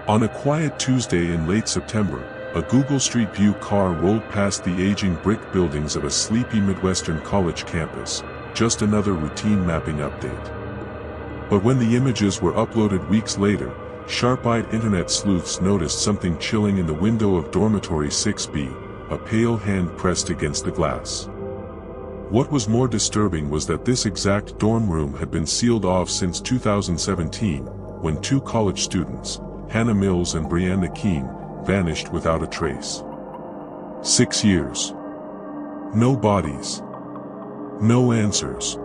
On a quiet Tuesday in late September, a Google Street View car rolled past the aging brick buildings of a sleepy Midwestern college campus, just another routine mapping update. But when the images were uploaded weeks later, sharp-eyed internet sleuths noticed something chilling in the window of dormitory 6B, a pale hand pressed against the glass. What was more disturbing was that this exact dorm room had been sealed off since 2017, when two college students, Hannah Mills and Brianna Keane, vanished without a trace. 6 years. No bodies. No answers.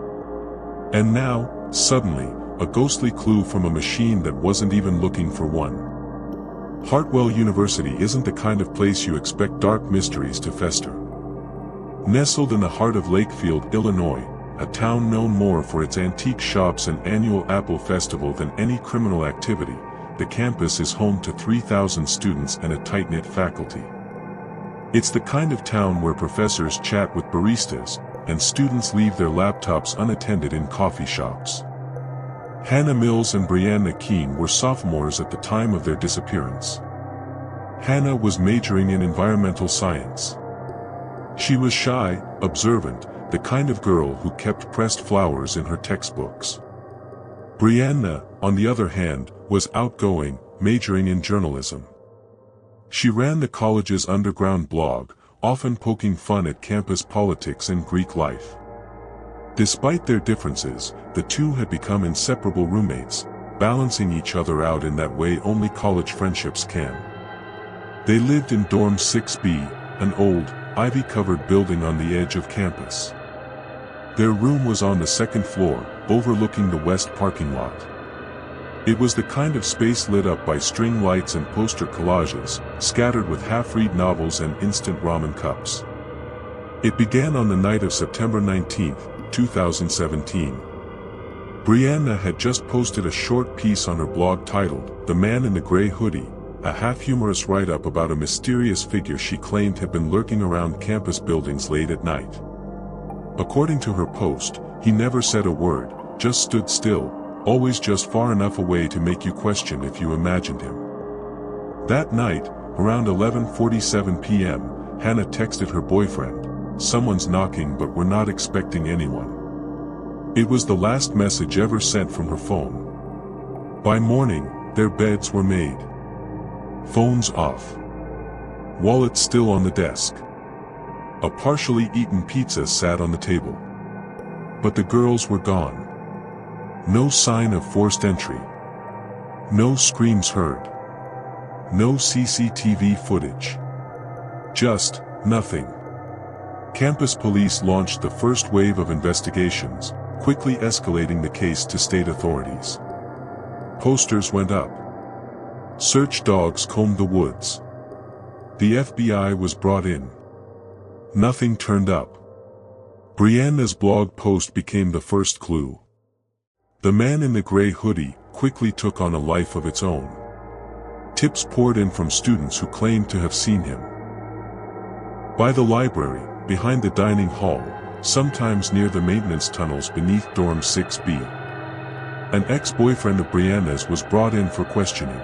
And now, suddenly, a ghostly clue from a machine that wasn't even looking for one. Hartwell University isn't the kind of place you expect dark mysteries to fester. Nestled in the heart of Lakefield, Illinois, a town known more for its antique shops and annual Apple Festival than any criminal activity, the campus is home to 3,000 students and a tight-knit faculty. It's the kind of town where professors chat with baristas, and students leave their laptops unattended in coffee shops. Hannah Mills and Brianna Keane were sophomores at the time of their disappearance. Hannah was majoring in environmental science. She was shy, observant, the kind of girl who kept pressed flowers in her textbooks. Brianna, on the other hand, was outgoing, majoring in journalism. She ran the college's underground blog, often poking fun at campus politics and Greek life. Despite their differences, the two had become inseparable roommates, balancing each other out in that way only college friendships can. They lived in dorm 6B, an old, ivy-covered building on the edge of campus. Their room was on the second floor, overlooking the west parking lot. It was the kind of space lit up by string lights and poster collages, scattered with half-read novels and instant ramen cups. It began on the night of September 19, 2017. Brianna had just posted a short piece on her blog titled, "The Man in the Gray Hoodie," a half-humorous write-up about a mysterious figure she claimed had been lurking around campus buildings late at night. According to her post, he never said a word, just stood still, always just far enough away to make you question if you imagined him. That night, around 11:47 p.m., Hannah texted her boyfriend, "Someone's knocking but we're not expecting anyone." It was the last message ever sent from her phone. By morning, their beds were made. Phones off. Wallets still on the desk. A partially eaten pizza sat on the table. But the girls were gone. No sign of forced entry. No screams heard. No CCTV footage. Just nothing. Campus police launched the first wave of investigations, quickly escalating the case to state authorities. Posters went up. Search dogs combed the woods. The FBI was brought in. Nothing turned up. Brianna's blog post became the first clue. The Man in the Gray Hoodie quickly took on a life of its own. Tips poured in from students who claimed to have seen him. By the library, behind the dining hall, sometimes near the maintenance tunnels beneath dorm 6B. An ex-boyfriend of Brianna's was brought in for questioning.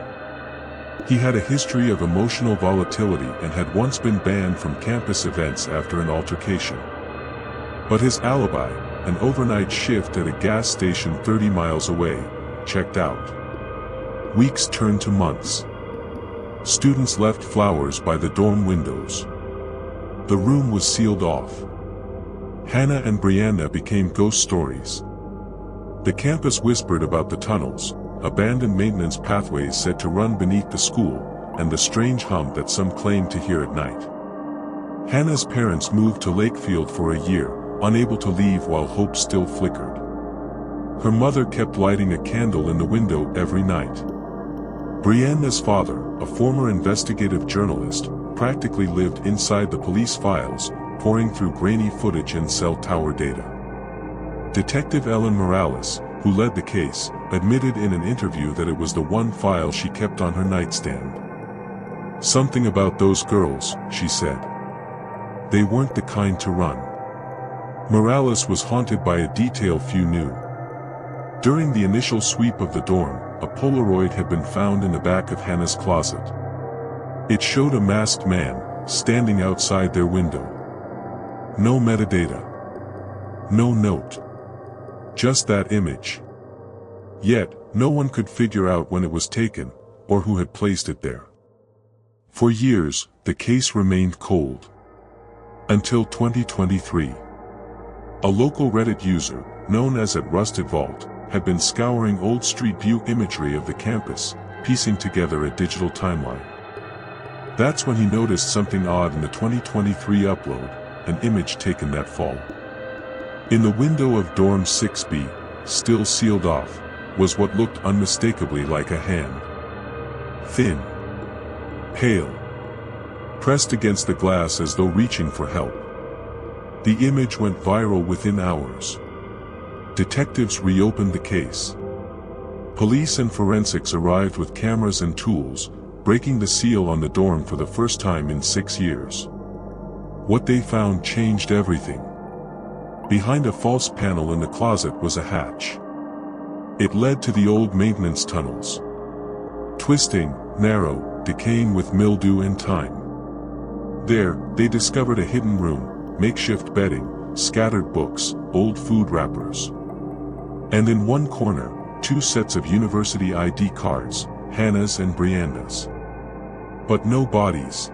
He had a history of emotional volatility and had once been banned from campus events after an altercation. But his alibi, an overnight shift at a gas station 30 miles away, checked out. Weeks turned to months. Students left flowers by the dorm windows. The room was sealed off. Hannah and Brianna became ghost stories. The campus whispered about the tunnels, abandoned maintenance pathways said to run beneath the school, and the strange hum that some claimed to hear at night. Hannah's parents moved to Lakefield for a year, unable to leave while hope still flickered. Her mother kept lighting a candle in the window every night. Brianna's father, a former investigative journalist, practically lived inside the police files, pouring through grainy footage and cell tower data. Detective Ellen Morales, who led the case, admitted in an interview that it was the one file she kept on her nightstand. "Something about those girls," she said. "They weren't the kind to run." Morales was haunted by a detail few knew. During the initial sweep of the dorm, a Polaroid had been found in the back of Hannah's closet. It showed a masked man, standing outside their window. No metadata. No note. Just that image. Yet, no one could figure out when it was taken, or who had placed it there. For years, the case remained cold. Until 2023. A local Reddit user, known as @RustedVault, had been scouring old Street View imagery of the campus, piecing together a digital timeline. That's when he noticed something odd in the 2023 upload, an image taken that fall. In the window of dorm 6B, still sealed off, was what looked unmistakably like a hand. Thin. Pale. Pressed against the glass as though reaching for help. The image went viral within hours. Detectives reopened the case. Police and forensics arrived with cameras and tools, breaking the seal on the dorm for the first time in 6 years. What they found changed everything. Behind a false panel in the closet was a hatch. It led to the old maintenance tunnels. Twisting, narrow, decaying with mildew and time. There, they discovered a hidden room, makeshift bedding, scattered books, old food wrappers. And in one corner, 2 sets of university ID cards, Hannah's and Brianna's. But no bodies.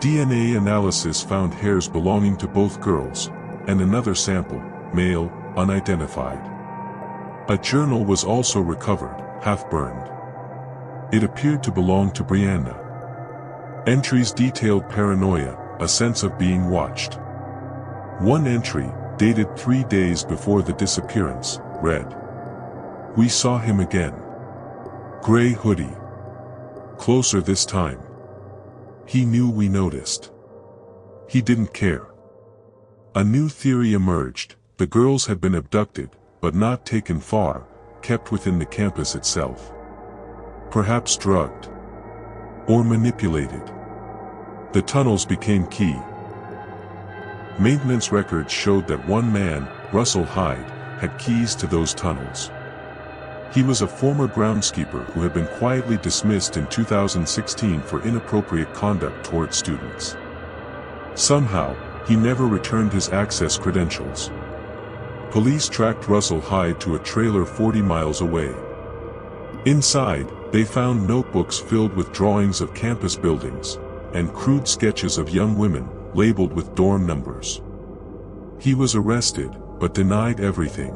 DNA analysis found hairs belonging to both girls, and another sample, male, unidentified. A journal was also recovered, half-burned. It appeared to belong to Brianna. Entries detailed paranoia, a sense of being watched. One entry, dated 3 days before the disappearance, read, "We saw him again. Gray hoodie. Closer this time. He knew we noticed. He didn't care." A new theory emerged: the girls had been abducted, but not taken far, kept within the campus itself. Perhaps drugged. Or manipulated. The tunnels became key. Maintenance records showed that one man, Russell Hyde, had keys to those tunnels. He was a former groundskeeper who had been quietly dismissed in 2016 for inappropriate conduct toward students. Somehow, he never returned his access credentials. Police tracked Russell Hyde to a trailer 40 miles away. Inside, they found notebooks filled with drawings of campus buildings, and crude sketches of young women, labeled with dorm numbers. He was arrested, but denied everything.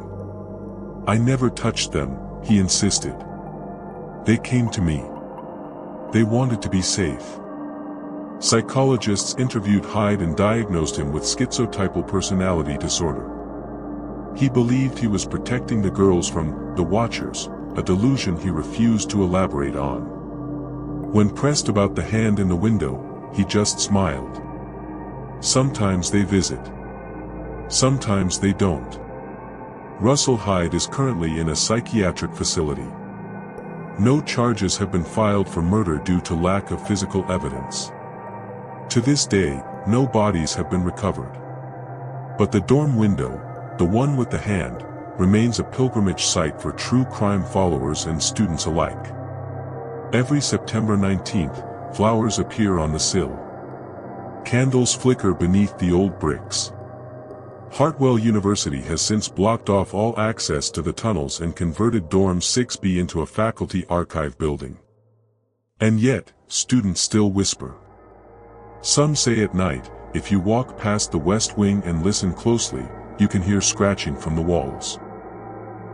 "I never touched them," he insisted. "They came to me. They wanted to be safe." Psychologists interviewed Hyde and diagnosed him with schizotypal personality disorder. He believed he was protecting the girls from the Watchers, a delusion he refused to elaborate on. When pressed about the hand in the window, he just smiled. Sometimes they visit. Sometimes they don't. Russell Hyde is currently in a psychiatric facility. No charges have been filed for murder due to lack of physical evidence. To this day, no bodies have been recovered. But the dorm window, the one with the hand, remains a pilgrimage site for true crime followers and students alike. Every September 19th, flowers appear on the sill. Candles flicker beneath the old bricks. Hartwell University has since blocked off all access to the tunnels and converted dorm 6B into a faculty archive building. And yet, students still whisper. Some say at night, if you walk past the West Wing and listen closely, you can hear scratching from the walls.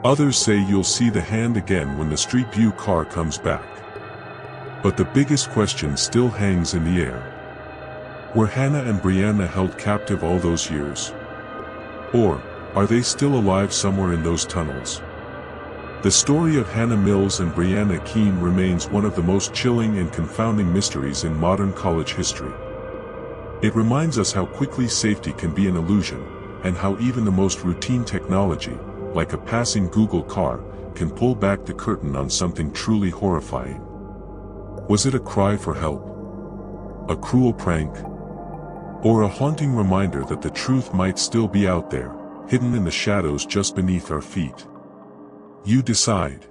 Others say you'll see the hand again when the Street View car comes back. But the biggest question still hangs in the air. Were Hannah and Brianna held captive all those years? Or, are they still alive somewhere in those tunnels? The story of Hannah Mills and Brianna Keane remains one of the most chilling and confounding mysteries in modern college history. It reminds us how quickly safety can be an illusion, and how even the most routine technology, like a passing Google car, can pull back the curtain on something truly horrifying. Was it a cry for help? A cruel prank? Or a haunting reminder that the truth might still be out there, hidden in the shadows just beneath our feet? You decide.